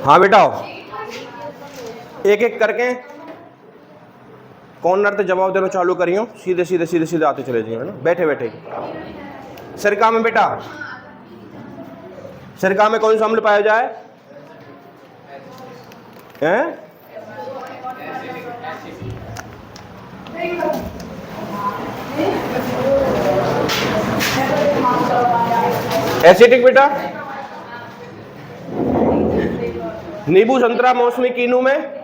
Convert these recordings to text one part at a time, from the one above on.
हाँ बेटा, एक एक करके कॉर्नर पे जवाब देना चालू करियो, सीधे सीधे सीधे सीधे आते चले जाइए, है ना, बैठे बैठे। सिरका में बेटा, सिरका में कौन सा अम्ल पाया जाए? हैं? एसिडिक बेटा। नींबू, संतरा, मौसमी, कीनू में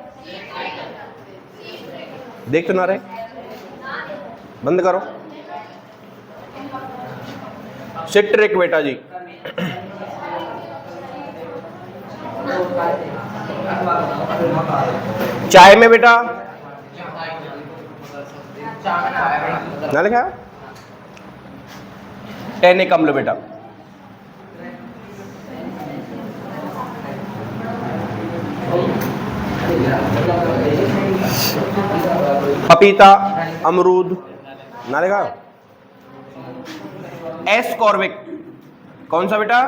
देख तो ना रहे, बंद करो। सिट्रिक बेटा जी। चाय में बेटा ना लिखा, टैनिक अम्ल बेटा। पपीता, अमरूद ना लिखा। एस्कॉर्बिक कौन सा बेटा?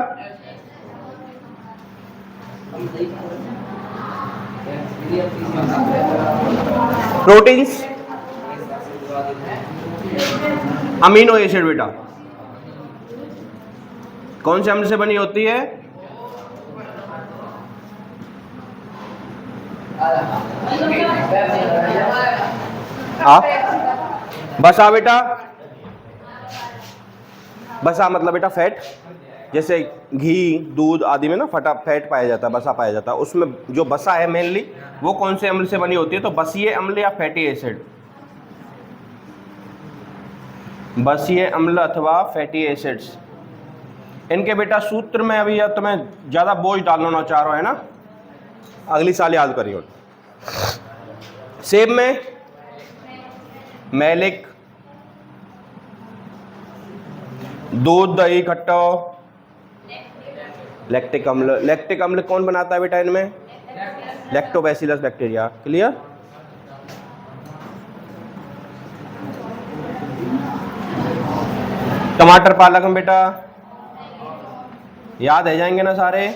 प्रोटीन्स, अमीनो एसिड बेटा कौन से अम्ल से बनी होती है? बसा बेटा। बसा मतलब बेटा फैट, जैसे घी, दूध आदि में ना फटा फैट पाया जाता है, बसा पाया जाता है। उसमें जो बसा है मेनली वो कौन से अम्ल से बनी होती है? तो बसीय अम्ल या फैटी एसिड। बसीय अम्ल अथवा फैटी एसिड्स, इनके बेटा सूत्र में अभी तुम्हें ज़्यादा बोझ डालना ना चाह रहा है ना, अगली साल याद करियो। सेब में मैलिक, दूध, दही, खट्टा, लैक्टिक अम्ल। लैक्टिक अम्ल कौन बनाता है बेटा इनमें? Lactobacillus bacteria. क्लियर? टमाटर, पालक में बेटा याद है जाएंगे ना सारे?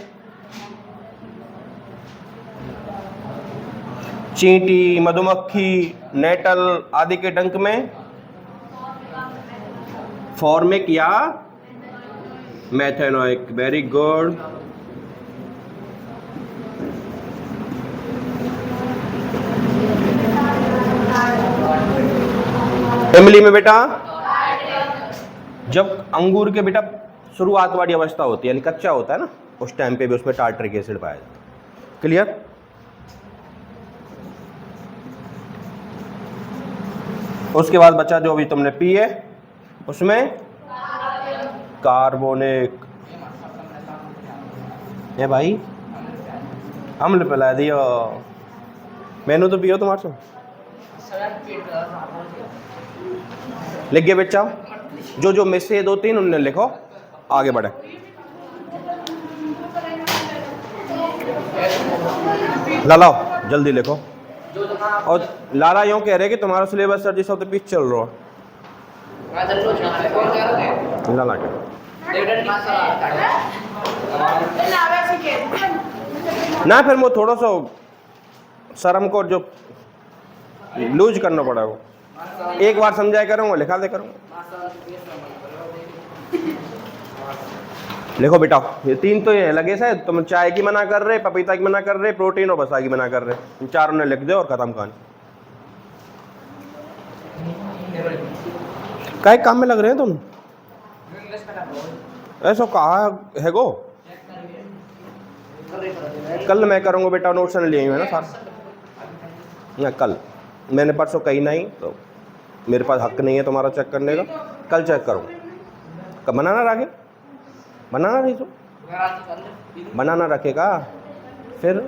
चींटी, मधुमक्खी, नेटल आदि के डंक में फॉर्मिक या मेथेनोइक। Very good. इमली में बेटा जब अंगूर के बेटा शुरुआत वाली अवस्था होती है, यानी कच्चा होता है ना, उस टाइम पे भी उसमें टार्टरिक एसिड पाया जाता है। क्लियर? उसके बाद बच्चा जो अभी तुमने पी है उसमें कार्बोनिक। ये भाई अम्ल पिला दियो, मैंने तो पियो तुम्हारे से। लिख गए बच्चा? जो जो में से 2-3 उनने लिखो, आगे बढ़े। लाला जल्दी लिखो। और लाला यूँ कह रहे कि तुम्हारा सिलेबस सर जी सबसे पीछे चल रहा है। लाला ना, फिर वो थोड़ा सा शर्म को जो लूज करना पड़ा, वो एक बार समझाया करूँगा, लिखा दे करूँगा। लिखो बेटा, ये 3 तो ये लगे से तुम चाय की मना कर रहे, पपीता की मना कर रहे, प्रोटीन और बसा की मना कर रहे। 4 ने लिख दे और खत्म कहानी। क्या काम में लग रहे हैं तुम? ऐसा कहा है गो? कल मैं करूँगा बेटा, नोट्स ने लिए है ना सारा। कल मैंने परसों कही नहीं, तो मेरे पास हक नहीं है तुम्हारा चेक करने का। कल चेक करूँ। कब बनाना रखे? बनाना नहीं तो बनाना रखेगा, फिर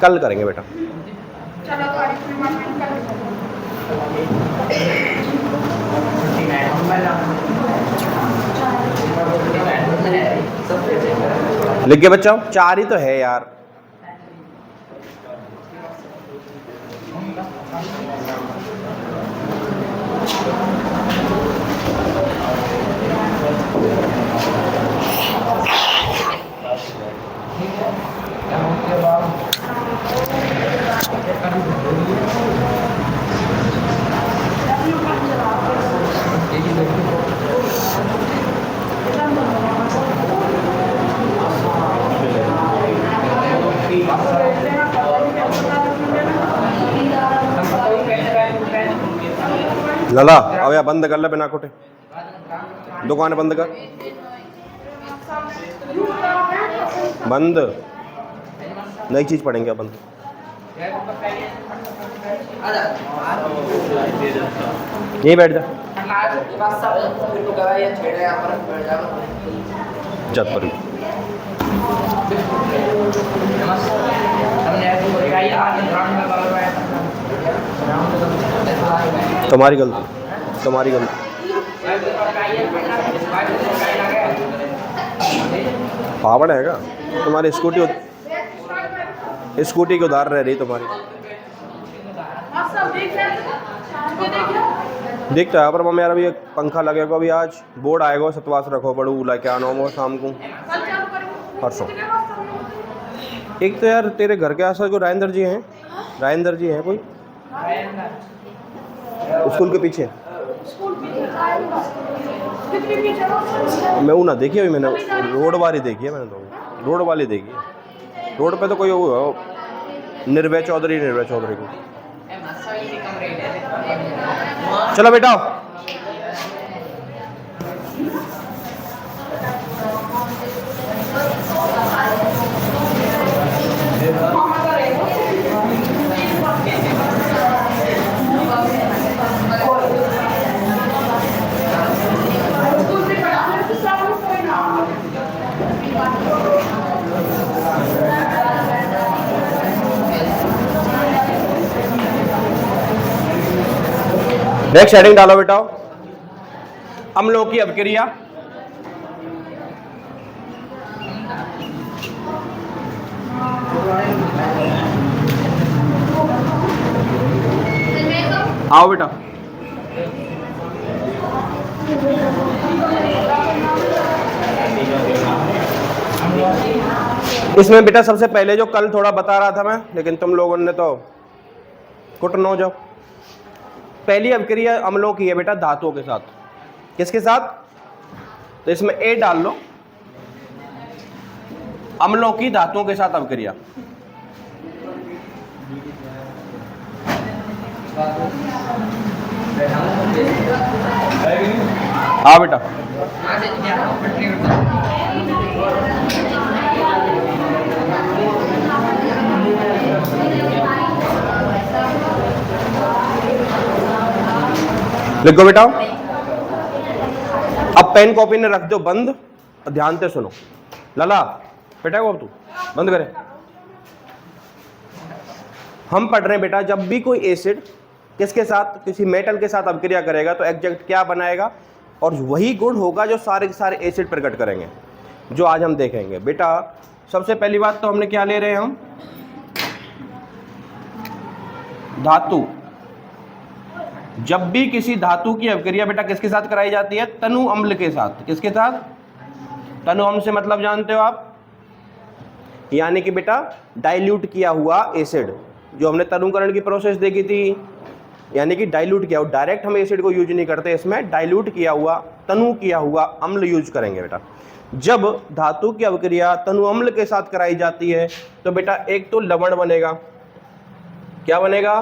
कल करेंगे बेटा। लिख के बच्चा 4 ही तो है यार। लला अब या बंद कर ले बिना कुटे, दुकान बंद कर, बंद, नई चीज पढ़ेंगे बंद। यहीं बैठ जा, जब पर तुम्हारी गलती, तुम्हारी गलती। पावड़ है क्या तुम्हारी? स्कूटी की उधार रह रही तुम्हारी। देखता है पर मम्मी यार, अभी एक पंखा लगेगा, अभी आज बोर्ड आएगा, सतवास रखो पड़ू लाके आना हो शाम को परसों। एक तो यार तेरे घर के आसपास कोई राजेंद्र जी हैं? राजेंद्र जी हैं कोई स्कूल के पीछे? मैं वो ना देखी अभी, मैंने रोड वाली देखी है, मैंने तो रोड वाली देखी है। रोड पे तो कोई वो निर्भय चौधरी को। चलो बेटा नेक्स्ट हेडिंग डालो बेटा, अम्लों की अपक्रिया। आओ बेटा, इसमें बेटा सबसे पहले जो कल थोड़ा बता रहा था मैं, लेकिन तुम लोगों ने तो कुट नो जाओ। पहली अपक्रिया अम्लों की है बेटा धातुओं के साथ। किसके साथ? तो इसमें ए डाल लो, अम्लों की धातुओं के साथ अपक्रिया। हाँ बेटा, लिखो बेटा। अब पेन कॉपी ने रख दो बंद, ध्यान से सुनो। लला बेटा को अब तू बंद करे। हम पढ़ रहे हैं बेटा, जब भी कोई एसिड किसके साथ, किसी मेटल के साथ अपक्रिया करेगा तो एग्जैक्ट क्या बनाएगा, और वही गुण होगा जो सारे के सारे एसिड प्रकट करेंगे, जो आज हम देखेंगे। बेटा सबसे पहली बात तो हमने क्या ले रहे हैं हम, धातु। जब भी किसी धातु की अपक्रिया बेटा किसके साथ कराई जाती है? तनु अम्ल के साथ। किसके साथ? तनु अम्ल से मतलब जानते हो आप, यानी कि बेटा डाइल्यूट किया हुआ एसिड, जो हमने तनुकरण की प्रोसेस देखी थी, यानी कि डाइल्यूट किया हुआ। डायरेक्ट हम एसिड को यूज नहीं करते, इसमें डाइल्यूट किया हुआ, तनु किया हुआ अम्ल यूज करेंगे बेटा। जब धातु की अपक्रिया तनु अम्ल के साथ कराई जाती है तो बेटा एक तो लवण बनेगा, क्या बनेगा?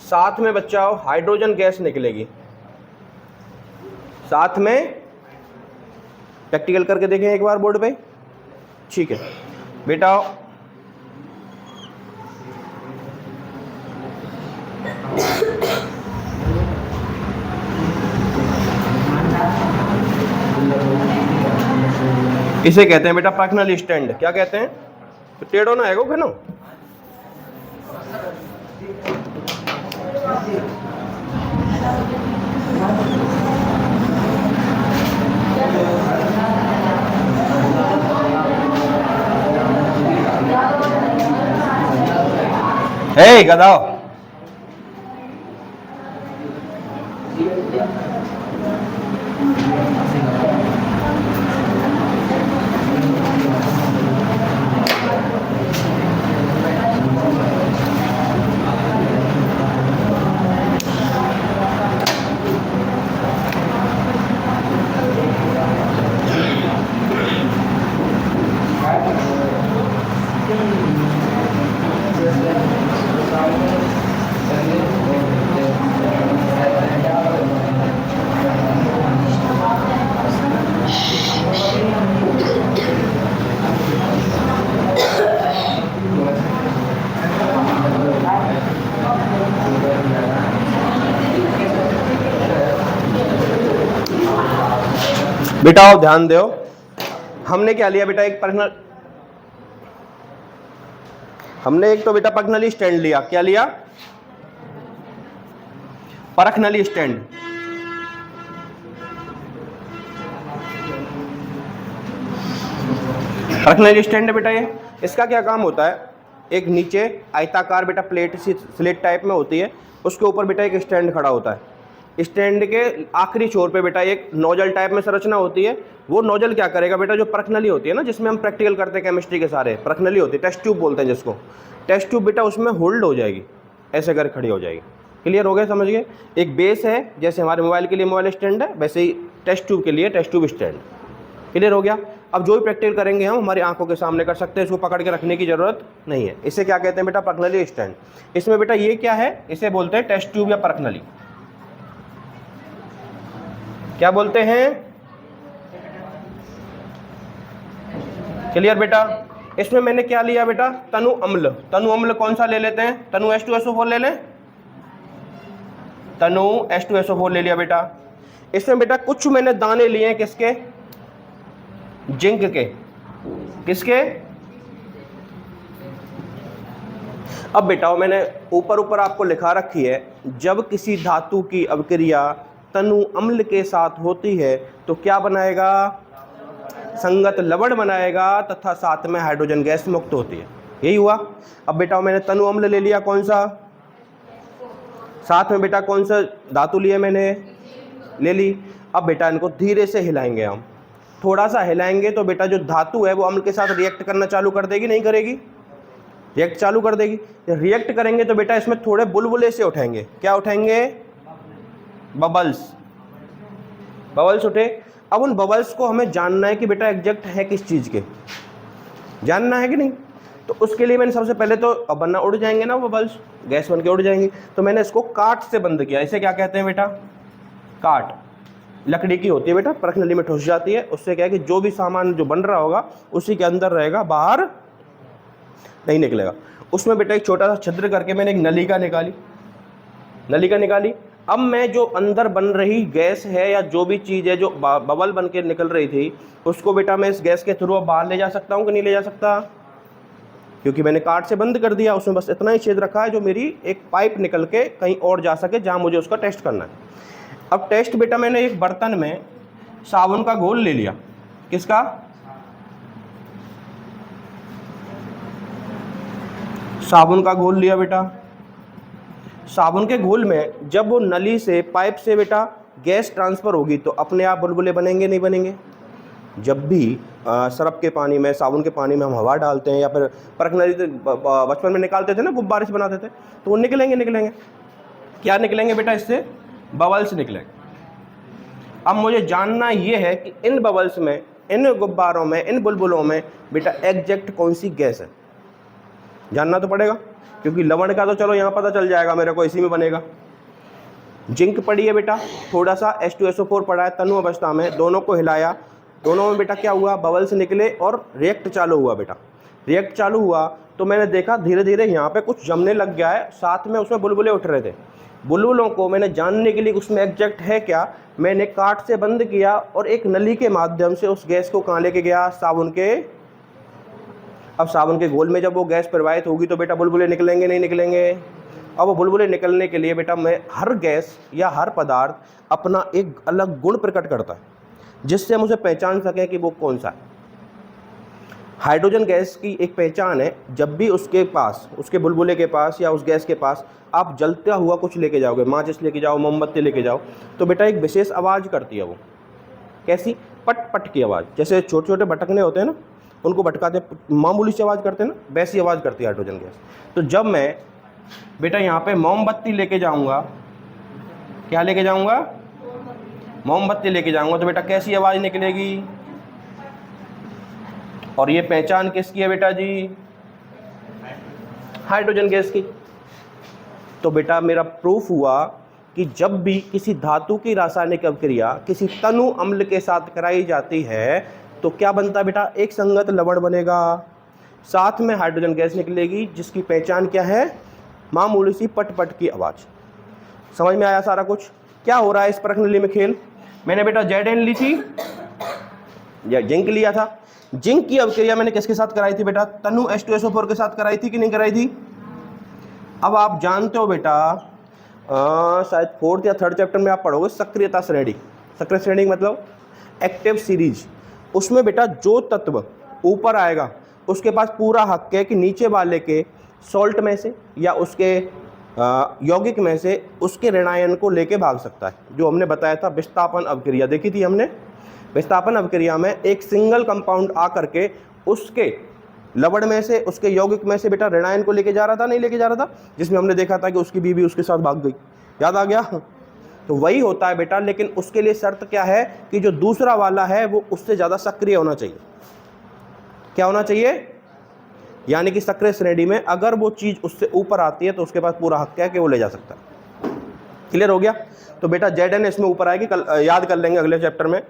साथ में बच्चाओ हाइड्रोजन गैस निकलेगी, साथ में प्रैक्टिकल करके देखें एक बार बोर्ड पे, ठीक है बेटा। इसे कहते हैं बेटा प्रक्नल स्टैंड। क्या कहते हैं? तो टेढ़ो ना है वो घनो। हे गधाओ, बेटा आओ ध्यान दो, हमने क्या लिया बेटा, एक पर्सनल, हमने एक तो बेटा पर्सनली स्टैंड लिया। क्या लिया? Personally stand. पर्सनली स्टैंड है बेटा ये। इसका क्या काम होता है, एक नीचे आयताकार बेटा प्लेट सी स्लेट टाइप में होती है, उसके ऊपर बेटा एक स्टैंड खड़ा होता है। स्टैंड के आखिरी छोर पे बेटा एक नोजल टाइप में संरचना होती है। वो नोजल क्या करेगा बेटा, जो पर्सनली होती है ना, जिसमें हम प्रैक्टिकल करते हैं केमिस्ट्री के सारे, पर्सनली होती है, टेस्ट ट्यूब बोलते हैं जिसको। टेस्ट ट्यूब बेटा उसमें होल्ड हो जाएगी, ऐसे कर खड़ी हो जाएगी। क्लियर हो गया, समझ गए? एक बेस है, जैसे हमारे मोबाइल के लिए मोबाइल स्टैंड है, वैसे ही टेस्ट ट्यूब के लिए टेस्ट ट्यूब स्टैंड। क्लियर हो गया? अब जो भी प्रैक्टिकल करेंगे हम हमारी आंखों के सामने कर सकते हैं, इसको पकड़ के रखने की जरूरत नहीं है। इसे क्या कहते हैं बेटा, पर्सनली स्टैंड। इसमें बेटा ये क्या है, इसे बोलते हैं टेस्ट ट्यूब या पर्सनली। क्या बोलते हैं? क्लियर बेटा? इसमें मैंने क्या लिया बेटा, तनु अम्ल। तनु अम्ल कौन सा ले लेते हैं, तनु H2SO4 ले लें, तनु H2SO4 ले लिया बेटा। इसमें बेटा कुछ मैंने दाने लिए हैं, किसके? जिंक के। किसके? अब बेटा मैंने ऊपर ऊपर आपको लिखा रखी है, जब किसी धातु की अभिक्रिया तनु अम्ल के साथ होती है तो क्या बनाएगा, संगत लवण बनाएगा तथा साथ में हाइड्रोजन गैस मुक्त होती है। यही हुआ। अब बेटा मैंने तनु अम्ल ले लिया, कौन सा, साथ में बेटा कौन सा धातु लिया मैंने, ले ली। अब बेटा इनको धीरे से हिलाएंगे हम, थोड़ा सा हिलाएंगे तो बेटा जो धातु है वो अम्ल के साथ रिएक्ट करना चालू कर देगी, नहीं करेगी? रिएक्ट चालू कर देगी। रिएक्ट करेंगे तो बेटा इसमें थोड़े बुलबुले से उठाएंगे। क्या उठाएंगे? बबल्स। बबल्स उठे। अब उन बबल्स को हमें जानना है कि बेटा एग्जैक्ट है किस चीज़ के, जानना है कि नहीं। तो उसके लिए मैंने सबसे पहले तो अब बनना, उड़ जाएंगे ना बबल्स, गैस बन के उड़ जाएंगी। तो मैंने इसको काट से बंद किया। इसे क्या कहते हैं बेटा, काट। लकड़ी की होती है बेटा, पर्सनली में ठुस जाती है। उससे क्या है कि जो भी सामान जो बन रहा होगा उसी के अंदर रहेगा, बाहर नहीं निकलेगा। उसमें बेटा एक छोटा सा छिद्र करके मैंने एक नलिका निकाली। नलिका निकाली। अब मैं जो अंदर बन रही गैस है या जो भी चीज़ है जो बबल बन के निकल रही थी, उसको बेटा मैं इस गैस के थ्रू अब बाहर ले जा सकता हूँ कि नहीं ले जा सकता, क्योंकि मैंने काट से बंद कर दिया। उसमें बस इतना ही छेद रखा है जो मेरी एक पाइप निकल के कहीं और जा सके जहाँ मुझे उसका टेस्ट करना है। अब टेस्ट बेटा मैंने एक बर्तन में साबुन का घोल ले लिया। किसका? साबुन का घोल लिया बेटा। साबुन के घोल में जब वो नली से पाइप से बेटा गैस ट्रांसफ़र होगी तो अपने आप बुलबुले बनेंगे, नहीं बनेंगे? जब भी सरफ के पानी में, साबुन के पानी में हम हवा डालते हैं या फिर पर्सनली बचपन में निकालते थे ना, गुब्बारे से बनाते थे, तो वो निकलेंगे। निकलेंगे क्या निकलेंगे बेटा, इससे बबल्स निकलेंगे। अब मुझे जानना ये है कि इन बबल्स में, इन गुब्बारों में, इन बुलबुलों में बेटा एग्जैक्ट कौन सी गैस है, जानना तो पड़ेगा। क्योंकि लवण का तो चलो यहाँ पता चल जाएगा मेरे को, इसी में बनेगा। जिंक पड़ी है बेटा, थोड़ा सा H2SO4 पड़ा है तनु अवस्था में, दोनों को हिलाया, दोनों में बेटा क्या हुआ, बबल्स निकले और रिएक्ट चालू हुआ बेटा। रिएक्ट चालू हुआ तो मैंने देखा धीरे धीरे यहाँ पे कुछ जमने लग गया है, साथ में उसमें बुलबुले उठ रहे थे। बुलबुलों को मैंने जानने के लिए उसमें एग्जैक्ट है क्या, मैंने काट से बंद किया और एक नली के माध्यम से उस गैस को कहाँ लेके गया, साबुन के। अब साबुन के घोल में जब वो गैस प्रवाहित होगी तो बेटा बुलबुले निकलेंगे, नहीं निकलेंगे? अब वो बुलबुले निकलने के लिए बेटा मैं, हर गैस या हर पदार्थ अपना एक अलग गुण प्रकट करता है जिससे हम उसे पहचान सकें कि वो कौन सा है। हाइड्रोजन गैस की एक पहचान है, जब भी उसके पास, उसके बुलबुले के पास या उस गैस के पास आप जलता हुआ कुछ लेके जाओगे, माचिस लेके जाओ, मोमबत्ती लेके जाओ, तो बेटा एक विशेष आवाज़ करती है वो। कैसी? पट पट की आवाज़। जैसे छोटे छोटे भटकने होते हैं ना, उनको भटकाते मामूली सी आवाज़ करते हैं ना, वैसी आवाज़ करती है हाइड्रोजन गैस। तो जब मैं बेटा यहाँ पे मोमबत्ती लेके जाऊँगा, क्या लेके जाऊँगा, मोमबत्ती लेके जाऊँगा, तो बेटा कैसी आवाज़ निकलेगी? और ये पहचान किसकी है बेटा जी? हाइड्रोजन गैस की। तो बेटा मेरा प्रूफ हुआ कि जब भी किसी धातु की रासायनिक अभिक्रिया किसी तनु अम्ल के साथ कराई जाती है तो क्या बनता है बेटा, एक संगत लवण बनेगा, साथ में हाइड्रोजन गैस निकलेगी जिसकी पहचान क्या है, मामूली सी पट पट की आवाज़। समझ में आया सारा कुछ? क्या हो रहा है इस प्रश्नली में खेल? मैंने बेटा जेड एन ली थी, या जिंक लिया था। जिंक की अभिक्रिया मैंने किसके साथ कराई थी बेटा? तनु H2SO4 के साथ कराई थी कि नहीं कराई थी? अब आप जानते हो बेटा शायद 4th या 3rd चैप्टर में आप पढ़ोगे सक्रियता श्रेणी। सक्रिय श्रेणी मतलब एक्टिव सीरीज। उसमें बेटा जो तत्व ऊपर आएगा उसके पास पूरा हक है कि नीचे वाले के सॉल्ट में से या उसके यौगिक में से उसके ऋणायन को लेके भाग सकता है। जो हमने बताया था विस्थापन अभिक्रिया देखी थी हमने। विस्थापन अभिक्रिया में एक सिंगल कंपाउंड आ करके उसके लवण में से उसके यौगिक में से बेटा ऋणायन को लेके जा रहा था, नहीं लेके जा रहा था, जिसमें हमने देखा था कि उसकी बीवी उसके साथ भाग गई। याद आ गया? तो वही होता है बेटा, लेकिन उसके लिए शर्त क्या है कि जो दूसरा वाला है वो उससे ज़्यादा सक्रिय होना चाहिए। क्या होना चाहिए? यानी कि सक्रिय श्रेणी में अगर वो चीज़ उससे ऊपर आती है तो उसके पास पूरा हक है कि वो ले जा सकता है। क्लियर हो गया? तो बेटा Zn इसमें ऊपर आएगी, कल याद कर लेंगे अगले चैप्टर में।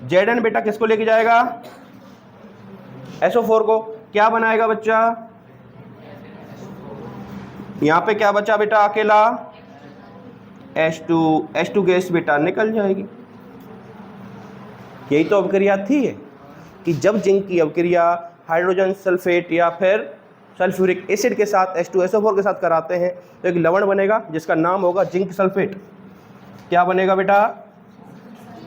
Zn बेटा किसको लेके जाएगा? SO4 को। क्या बनाएगा बच्चा? यहां पे क्या बचा बेटा? अकेला H2 गैस बेटा निकल जाएगी। यही तो अभिक्रिया थी कि जब जिंक की अभिक्रिया हाइड्रोजन सल्फेट या फिर सल्फ्यूरिक एसिड के साथ H2SO4 के साथ कराते हैं तो एक लवण बनेगा जिसका नाम होगा जिंक सल्फेट। क्या बनेगा बेटा?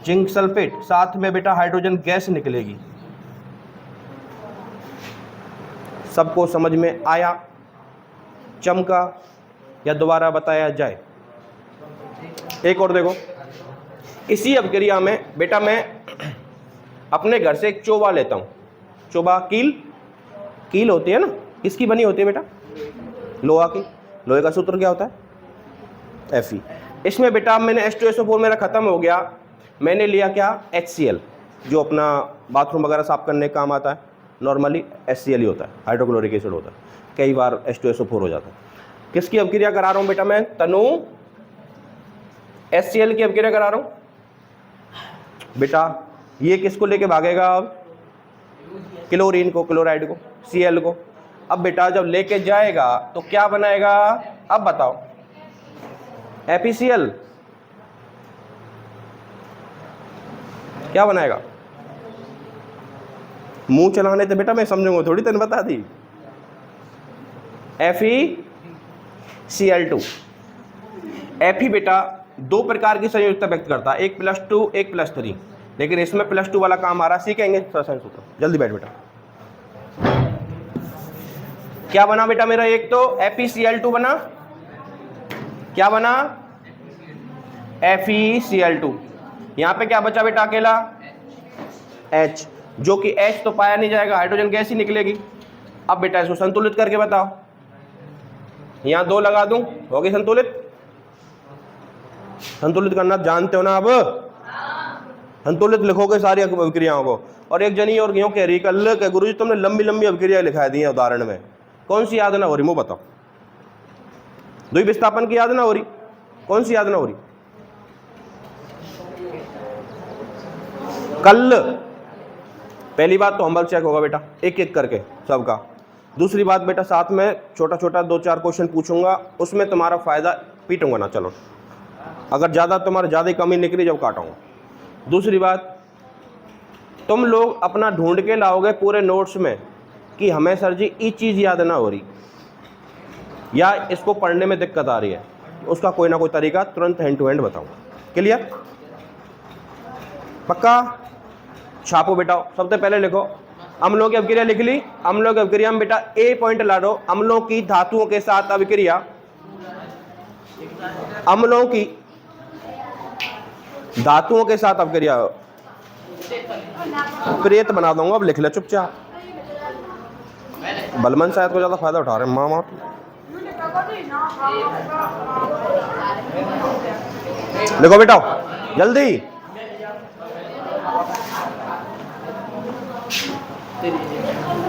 Zinc sulphate. साथ में बेटा हाइड्रोजन गैस निकलेगी। सबको समझ में आया? चमका? या दोबारा बताया जाए? एक और देखो, इसी अभिक्रिया में बेटा मैं अपने घर से एक चोबा लेता हूँ। चोबा कील होती है ना, किसकी बनी होती है बेटा? लोहा की। लोहे का सूत्र क्या होता है? Fe। इसमें बेटा मैंने H2SO4 मेरा ख़त्म हो गया, मैंने लिया क्या? HCl, जो अपना बाथरूम वगैरह साफ करने का काम आता है। नॉर्मली HCl ही होता है, हाइड्रोक्लोरिक एसिड होता है। कई बार H2SO4 हो जाता है। किसकी अभिक्रिया करा रहा हूँ बेटा मैं? तनु HCl की अभिक्रिया करा रहा हूँ बेटा। ये किसको लेके भागेगा? अब क्लोरीन को, क्लोराइड को, Cl को। अब बेटा जब लेके जाएगा तो क्या बनाएगा? अब बताओ। FeCl क्या बनाएगा? मुंह चलाने थे बेटा, मैं समझूंगा थोड़ी, तेने बता दी। FeCl2। Fe बेटा दो प्रकार की संयोजकता व्यक्त करता है, एक +2 एक +3, लेकिन इसमें +2 वाला काम आ रहा है, सीखेंगे रसायन सूत्र। जल्दी बैठ बेटा। क्या बना बेटा मेरा? एक तो FeCl2 बना। क्या बना? FeCl2। यहां पे क्या बचा बेटा? अकेला H, जो कि H तो पाया नहीं जाएगा, हाइड्रोजन गैस ही निकलेगी। अब बेटा इसको संतुलित करके बताओ। यहां 2 लगा दूं, हो गई संतुलित। संतुलित करना जानते हो ना? अब संतुलित लिखोगे सारी अभिक्रियाओं को। और एक जनी और क्यों कह रही कल के गुरुजी तुमने लंबी लंबी अभिक्रिया लिखा दी है उदाहरण में, कौन सी याद ना हो रही? मुझे बताओ। द्विविस्थापन की याद ना हो रही? कौन सी याद ना हो रही? कल पहली बात तो होमवर्क चेक होगा बेटा, एक एक करके सबका। दूसरी बात बेटा साथ में छोटा छोटा 2-4 क्वेश्चन पूछूंगा, उसमें तुम्हारा फायदा पीटूंगा ना। चलो अगर ज़्यादा तुम्हारा ज़्यादा कमी निकली जब काटूंगा। दूसरी बात, तुम लोग अपना ढूंढ के लाओगे पूरे नोट्स में कि हमें सर जी ये चीज़ याद ना हो रही या इसको पढ़ने में दिक्कत आ रही है, उसका कोई ना कोई तरीका तुरंत हैंड टू हैंड बताऊंगा। क्लियर? पक्का? छापो बेटा। सबसे पहले लिखो अम्लों की अभिक्रिया। लिख ली? अम्लों की अभिक्रिया में बेटा ए पॉइंट ला दो। अम्लों की धातुओं के साथ अभिक्रिया, अम्लों की धातुओं के साथ अभिक्रिया प्रेत बना दूंगा। अब लिख ले चुपचाप। बलमन शायद को ज्यादा फायदा उठा रहे हैं। मामा लिखो बेटा जल्दी।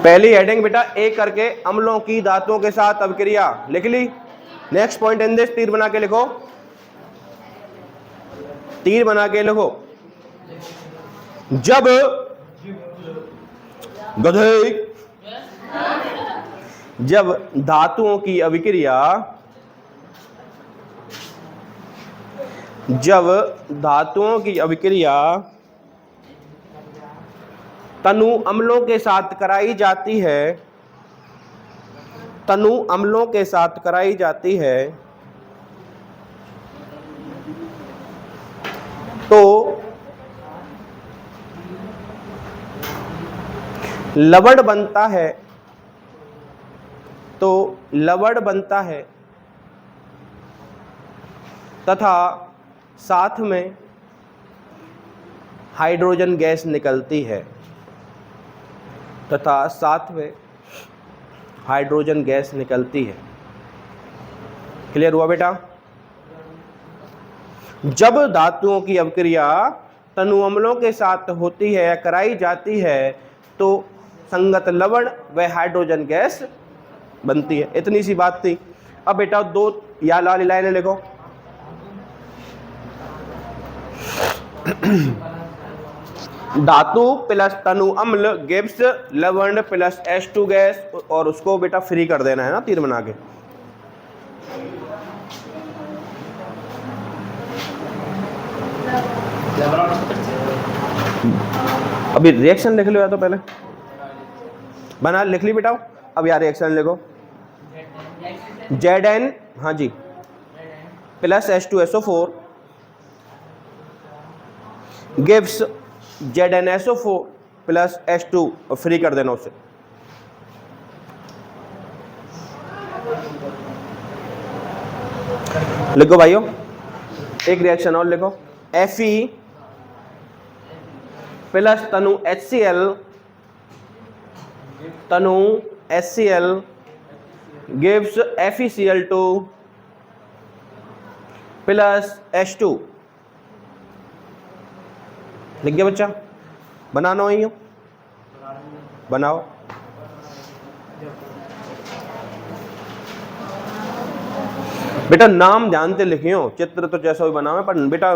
पहली हेडिंग बेटा ए करके अम्लों की धातुओं के साथ अभिक्रिया लिख ली। नेक्स्ट पॉइंट इन दिस, तीर बना के लिखो, तीर बना के लिखो। जब गधे जब धातुओं की अभिक्रिया, जब धातुओं की अभिक्रिया तनु अम्लों के साथ कराई जाती है, तनु अम्लों के साथ कराई जाती है तो लवण बनता है, तो लवण बनता है तथा साथ में हाइड्रोजन गैस निकलती है, तथा साथ में हाइड्रोजन गैस निकलती है। क्लियर हुआ बेटा? जब धातुओं की अवक्रिया तनु अम्लों के साथ होती है या कराई जाती है तो संगत लवण व हाइड्रोजन गैस बनती है। इतनी सी बात थी। अब बेटा दो या लाली लाइनें लिखो। धातु प्लस तनु अम्ल गिव्स लवण प्लस H2 गैस, और उसको बेटा फ्री कर देना है ना तीर बना के। अभी रिएक्शन लिख लो या तो पहले बना लिख ली बेटा। अब यार रिएक्शन लिखो। Zn हाँ जी plus H2SO4 gives ZnSO4 plus H2, और फ्री कर देना उसे। लिखो भाइयों, एक रिएक्शन और लिखो। Fe प्लस तनु HCl, तनु HCl gives FeCl2 plus H2। लिख गया बच्चा? बनाना वही हो, बनाओ। बेटा नाम ध्यान से लिखियो, चित्र तो जैसा भी बनाओ, पर बेटा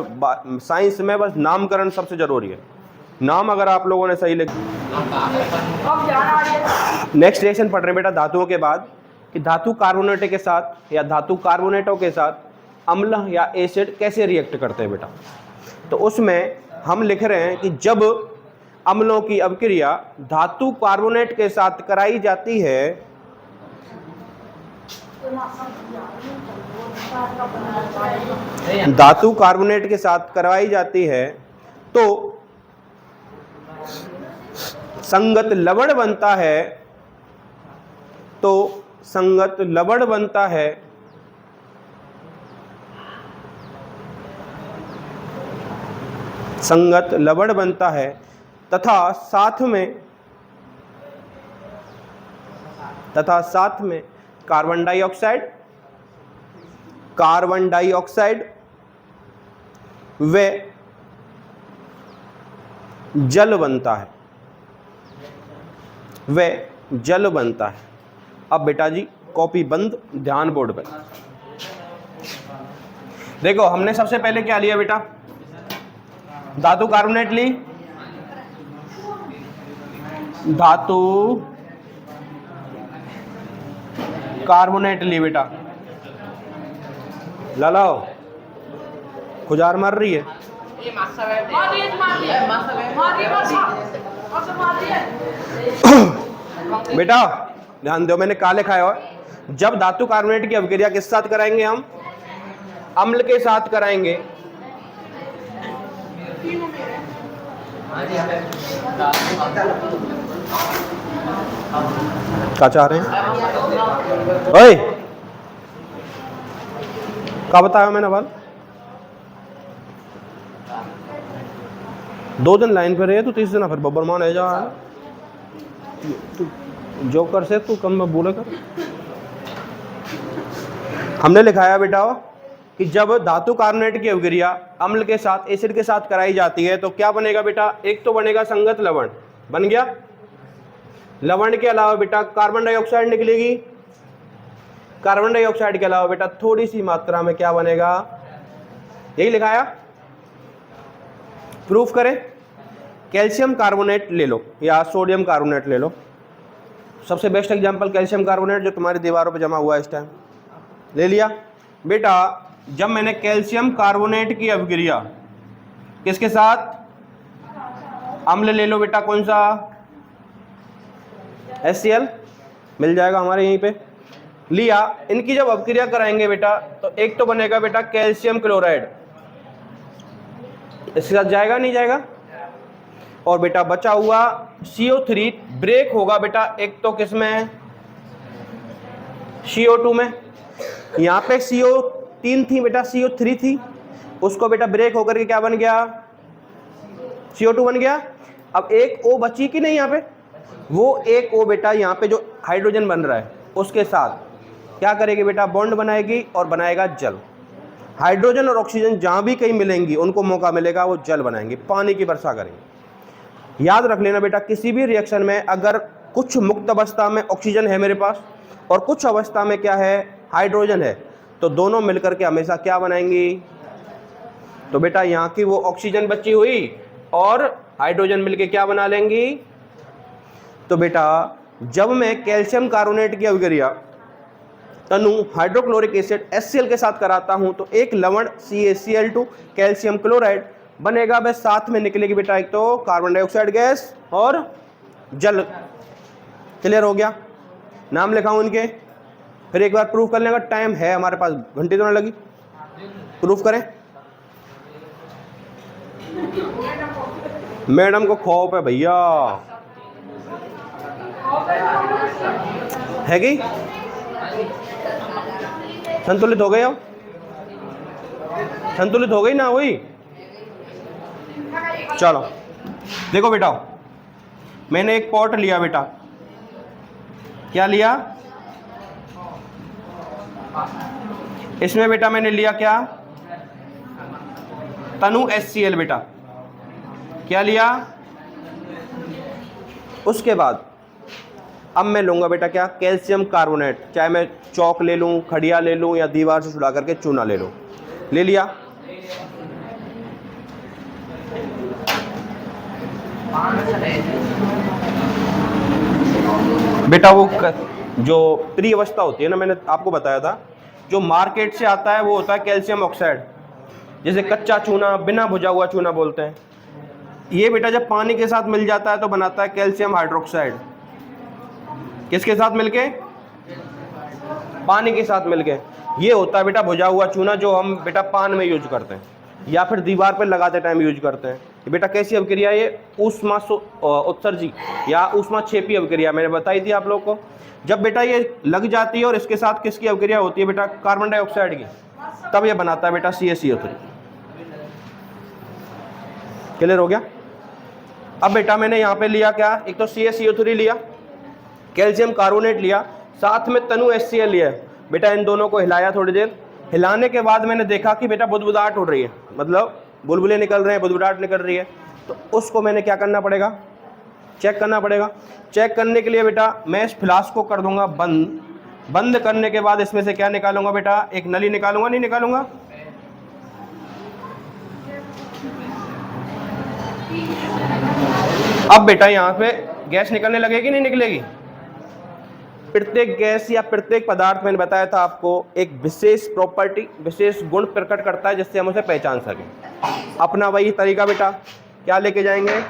साइंस में बस नामकरण सबसे जरूरी है। नाम अगर आप लोगों ने सही लिख। नेक्स्ट रिएक्शन पढ़ रहे हैं बेटा धातुओं के बाद, कि धातु कार्बोनेट के साथ या धातु कार्बोनेटों के साथ अम्ल या एसिड कैसे रिएक्ट करते हैं बेटा। तो उसमें हम लिख रहे हैं कि जब अम्लों की अवक्रिया धातु कार्बोनेट के साथ कराई जाती है धातु कार्बोनेट के साथ करवाई जाती है तो संगत लवण बनता है, तो संगत लवण बनता है संगत लवण बनता है तथा साथ में कार्बन डाइऑक्साइड व जल बनता है, अब बेटा जी कॉपी बंद, ध्यान बोर्ड पे। देखो हमने सबसे पहले क्या लिया बेटा, धातु कार्बोनेट ली, धातु कार्बोनेट ली बेटा। लालाओ खुजार मार रही है। बेटा ध्यान दो, मैंने क्या लिखा है। जब धातु कार्बोनेट की अवक्रिया किस साथ कराएंगे हम, अम्ल के साथ कराएंगे, क्या चाह रहे हैं ओए, क्या बताया मैंने बाल। 2 दिन लाइन पे रहे तो 30 दिन फिर बब्बर मान है जा तू जो कर से तू कम में बोले कर। हमने लिखाया बेटा कि जब धातु कार्बोनेट की अवक्रिया अम्ल के साथ एसिड के साथ कराई जाती है तो क्या बनेगा बेटा, एक तो बनेगा संगत लवण, बन गया। लवण के अलावा बेटा कार्बन डाइऑक्साइड निकलेगी, कार्बन डाइऑक्साइड के अलावा बेटा थोड़ी सी मात्रा में क्या बनेगा, यही लिखाया। प्रूफ करें, कैल्शियम कार्बोनेट ले लो या सोडियम कार्बोनेट ले लो, सबसे बेस्ट एग्जांपल कैल्शियम कार्बोनेट जो तुम्हारी दीवारों पे जमा हुआ है इस टाइम, ले लिया बेटा। जब मैंने कैल्शियम कार्बोनेट की अवक्रिया किसके साथ, अम्ल ले लो बेटा, कौन सा, HCl मिल जाएगा हमारे यहीं पे। लिया, इनकी जब अपक्रिया कराएंगे बेटा तो एक तो बनेगा बेटा कैल्शियम क्लोराइड, इसके साथ जाएगा नहीं जाएगा, और बेटा बचा हुआ CO3 ब्रेक होगा बेटा एक तो किसमें, CO2 में। यहाँ पे CO3 थी बेटा, CO3 थी, उसको बेटा ब्रेक होकर के क्या बन गया, CO2 बन गया। अब एक O बची कि नहीं यहाँ पे, वो एक O बेटा यहाँ पे जो हाइड्रोजन बन रहा है उसके साथ क्या करेगी बेटा, बॉन्ड बनाएगी और बनाएगा जल। हाइड्रोजन और ऑक्सीजन जहाँ भी कहीं मिलेंगी उनको मौका मिलेगा वो जल बनाएंगे, पानी की वर्षा करेंगे। याद रख लेना बेटा, किसी भी रिएक्शन में अगर कुछ मुक्त अवस्था में ऑक्सीजन है मेरे पास और कुछ अवस्था में क्या है, हाइड्रोजन है, तो दोनों मिलकर के हमेशा क्या बनाएंगी, तो बेटा यहाँ की वो ऑक्सीजन बची हुई और हाइड्रोजन मिलके क्या बना लेंगी। तो बेटा जब मैं कैल्शियम कार्बोनेट की अभिक्रिया तनु हाइड्रोक्लोरिक एसिड HCl के साथ कराता हूं तो एक लवण CaCl2 कैल्शियम क्लोराइड बनेगा, वह साथ में निकलेगी बेटा एक तो कार्बन डाइऑक्साइड गैस और जल। क्लियर हो गया, नाम लिखाऊं इनके, फिर एक बार प्रूफ करने का टाइम है हमारे पास, घंटे तो ना लगी, प्रूफ करें। मैडम को खौफ है भैया, है कि संतुलित हो गए, अब संतुलित हो गई ना हुई। चलो देखो बेटा, मैंने एक पॉट लिया बेटा, क्या लिया, इसमें बेटा मैंने लिया क्या, तनु HCl बेटा, क्या लिया। उसके बाद अब मैं लूंगा बेटा क्या, कैल्शियम कार्बोनेट, चाहे मैं चौक ले लूं, खड़िया ले लूं या दीवार से छुड़ा करके चूना ले लूं, ले लिया। बेटा वो जो प्री अवस्था होती है ना, मैंने आपको बताया था, जो मार्केट से आता है वो होता है कैल्शियम ऑक्साइड, जैसे कच्चा चूना, बिना भुजा हुआ चूना बोलते हैं। ये बेटा जब पानी के साथ मिल जाता है तो बनाता है कैल्शियम हाइड्रोक्साइड, किसके साथ मिलके, पानी के साथ मिलके। ये होता है बेटा भुजा हुआ चूना जो हम बेटा पान में यूज करते हैं या फिर दीवार पर लगाते टाइम यूज करते हैं। ये बेटा कैसी अभिक्रिया, ये ऊष्मा उत्सर्जी या ऊष्मा क्षेपी अभिक्रिया मैंने बताई थी आप लोग को। जब बेटा ये लग जाती है और इसके साथ किसकी अभिक्रिया होती है बेटा, कार्बन डाइऑक्साइड की, तब ये बनाता है बेटा CaCO3। क्लियर हो गया। अब बेटा मैंने यहाँ पे लिया क्या, एक तो CaCO3 लिया, कैल्शियम कार्बोनेट लिया, साथ में तनु HCl लिया बेटा। इन दोनों को हिलाया थोड़ी देर, हिलाने के बाद मैंने देखा कि बेटा बुदबुदाहट उड़ रही है, मतलब बुलबुले निकल रहे हैं, बुदबुदाहट निकल रही है, तो उसको मैंने क्या करना पड़ेगा, चेक करना पड़ेगा। चेक करने के लिए बेटा मैं इस फ्लास्क को कर दूंगा बंद, बंद करने के बाद इसमें से क्या निकालूंगा बेटा, एक नली निकालूंगा, नहीं निकालूंगा, अब बेटा यहाँ पे गैस निकलने लगेगी नहीं निकलेगी। प्रत्येक गैस या प्रत्येक पदार्थ मैंने बताया था आपको एक विशेष प्रॉपर्टी, विशेष गुण प्रकट करता है जिससे हम उसे पहचान सकें। अपना वही तरीका बेटा क्या लेके जाएंगे,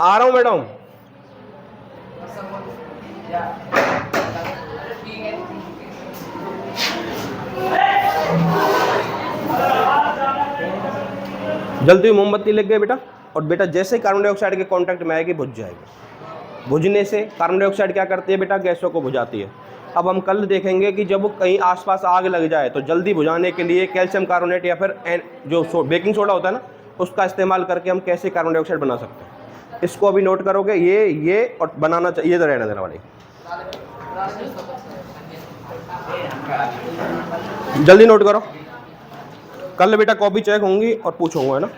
आ रहा हूं मैडम, जलती हुई मोमबत्ती लग गई बेटा, और बेटा जैसे ही कार्बन डाइऑक्साइड के कांटेक्ट में आएगी बुझ जाएगी। बुझने से कार्बन डाइऑक्साइड क्या करती है बेटा, गैसों को बुझाती है। अब हम कल देखेंगे कि जब कहीं आसपास आग लग जाए तो जल्दी बुझाने के लिए कैल्शियम कार्बोनेट या फिर जो बेकिंग सोडा होता है ना, उसका इस्तेमाल करके हम कैसे कार्बन डाइऑक्साइड बना सकते हैं। इसको अभी नोट करोगे, ये और बनाना चाहिए, तो रहना देना वाली, जल्दी नोट करो। कल बेटा कॉपी चेक होंगी और पूछूंगा, है ना।